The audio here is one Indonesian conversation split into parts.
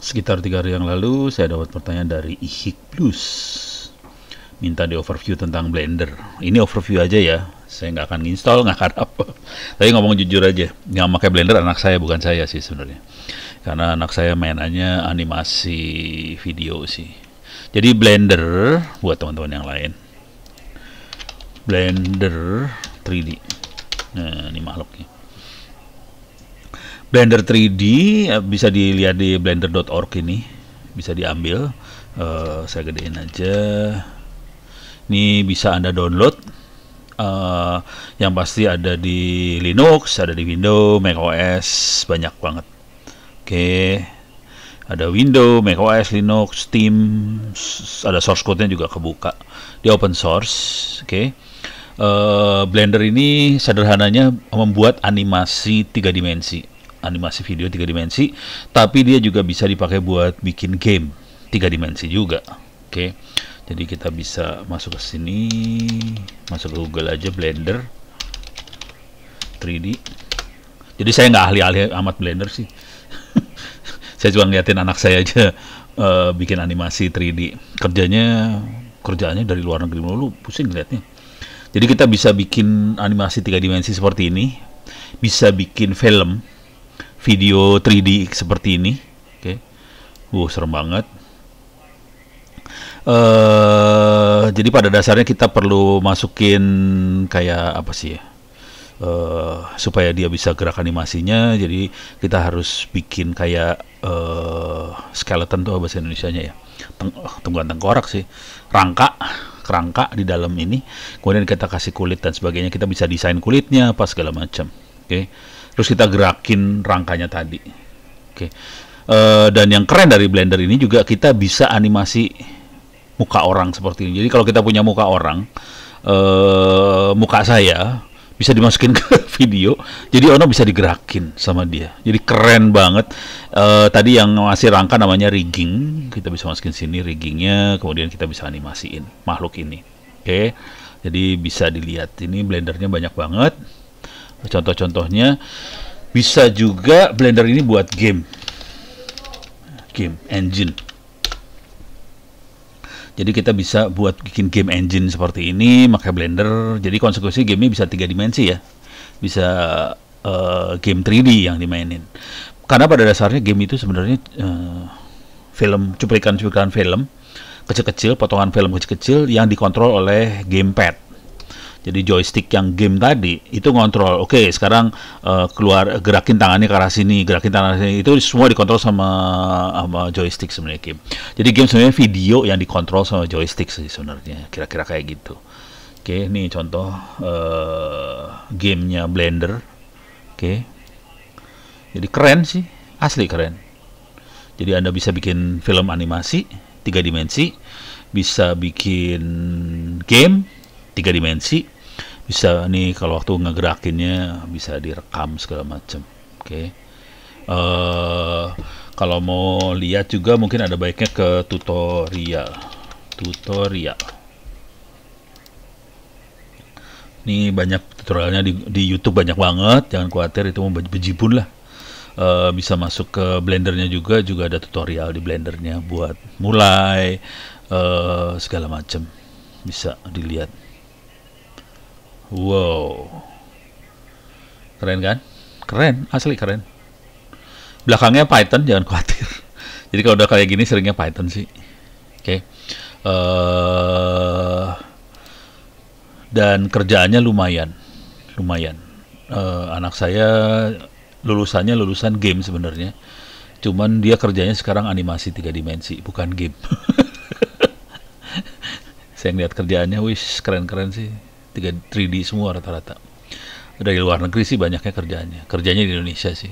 Sekitar 3 hari yang lalu saya dapat pertanyaan dari Ihik Plus, minta di overview tentang Blender. Ini overview aja ya, saya nggak akan install, nggak akan apa. Tapi ngomong jujur aja, yang pakai Blender anak saya, bukan saya sih sebenarnya. Karena anak saya mainannya animasi video sih. Jadi Blender buat teman-teman yang lain, Blender 3D. Nah, ini makhluknya. Blender 3D bisa dilihat di blender.org, ini bisa diambil. Saya gedein aja. Ini bisa Anda download. Yang pasti ada di Linux, ada di Windows, macOS, banyak banget. Oke, ada Windows, macOS, Linux, Steam, ada source code-nya juga kebuka. Dia open source. Oke. Blender ini sederhananya membuat animasi 3 dimensi. Animasi video 3 dimensi, tapi dia juga bisa dipakai buat bikin game 3 dimensi juga. Oke. Jadi kita bisa masuk ke sini, masuk ke Google aja Blender 3D. Jadi saya nggak ahli-ahli amat Blender sih. Saya cuma ngeliatin anak saya aja bikin animasi 3D. Kerjaannya dari luar negeri dulu, pusing liatnya. Jadi kita bisa bikin animasi 3 dimensi seperti ini, bisa bikin film video 3D seperti ini. Oke. Serem banget. Jadi pada dasarnya kita perlu masukin kayak apa sih ya, supaya dia bisa gerak animasinya. Jadi kita harus bikin kayak skeleton tuh bahasa Indonesianya ya, tunggangan tengkorak sih, kerangka di dalam ini. Kemudian kita kasih kulit dan sebagainya. Kita bisa desain kulitnya apa segala macam. Oke. Terus kita gerakin rangkanya tadi. Oke. Dan yang keren dari Blender ini juga kita bisa animasi muka orang seperti ini. Jadi kalau kita punya muka orang, muka saya bisa dimasukin ke video. Jadi ono bisa digerakin sama dia. Jadi keren banget. Tadi yang masih rangka namanya rigging. Kita bisa masukin sini riggingnya. Kemudian kita bisa animasiin makhluk ini. Oke. Jadi bisa dilihat ini Blendernya banyak banget. Contoh-contohnya, bisa juga Blender ini buat game engine. Jadi kita bisa buat bikin game engine seperti ini pakai Blender. Jadi konsekuensi gamenya bisa 3 dimensi ya, bisa game 3D yang dimainin. Karena pada dasarnya game itu sebenarnya film, cuplikan-cuplikan film kecil-kecil, potongan film kecil-kecil yang dikontrol oleh gamepad. Jadi joystick yang game tadi itu ngontrol. Oke, sekarang keluar, gerakin tangannya ke arah sini, gerakin tangan sini. Itu semua dikontrol sama joystick sebenarnya game. Jadi game sebenarnya video yang dikontrol sama joystick sih sebenarnya. Kira-kira kayak gitu. Oke, ini contoh gamenya Blender. Oke. Jadi keren sih, asli keren. Jadi Anda bisa bikin film animasi 3 dimensi, bisa bikin game 3 dimensi, bisa nih kalau waktu ngegerakinnya bisa direkam segala macam. Oke. Kalau mau lihat juga mungkin ada baiknya ke tutorial. Ini banyak tutorialnya di YouTube, banyak banget. Jangan khawatir, itu mau bejibun lah. Bisa masuk ke Blendernya juga ada tutorial di Blendernya buat mulai segala macam, bisa dilihat. Wow, keren kan? Keren, asli keren. Belakangnya Python, jangan khawatir. Jadi kalau udah kayak gini seringnya Python sih. Oke. Dan kerjaannya lumayan. Anak saya lulusan game sebenarnya. Cuman dia kerjanya sekarang animasi 3 dimensi, bukan game. Saya ngeliat kerjaannya, wis keren-keren sih. 3D semua rata-rata. Dari luar negeri sih banyaknya kerjanya di Indonesia sih.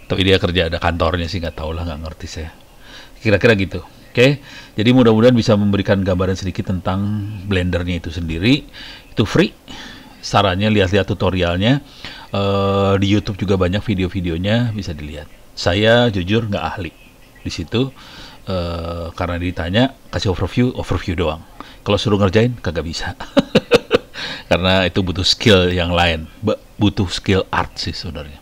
Tapi dia kerja ada kantornya sih, nggak tahu lah, nggak ngerti saya. Kira-kira gitu. Oke. Jadi mudah-mudahan bisa memberikan gambaran sedikit tentang Blendernya itu sendiri. Itu free. Sarannya lihat-lihat tutorialnya. Di YouTube juga banyak video-videonya, bisa dilihat. Saya jujur nggak ahli di situ. Karena ditanya kasih overview doang. Kalau suruh ngerjain kagak bisa. Karena itu butuh skill yang lain, butuh skill art sih sebenarnya.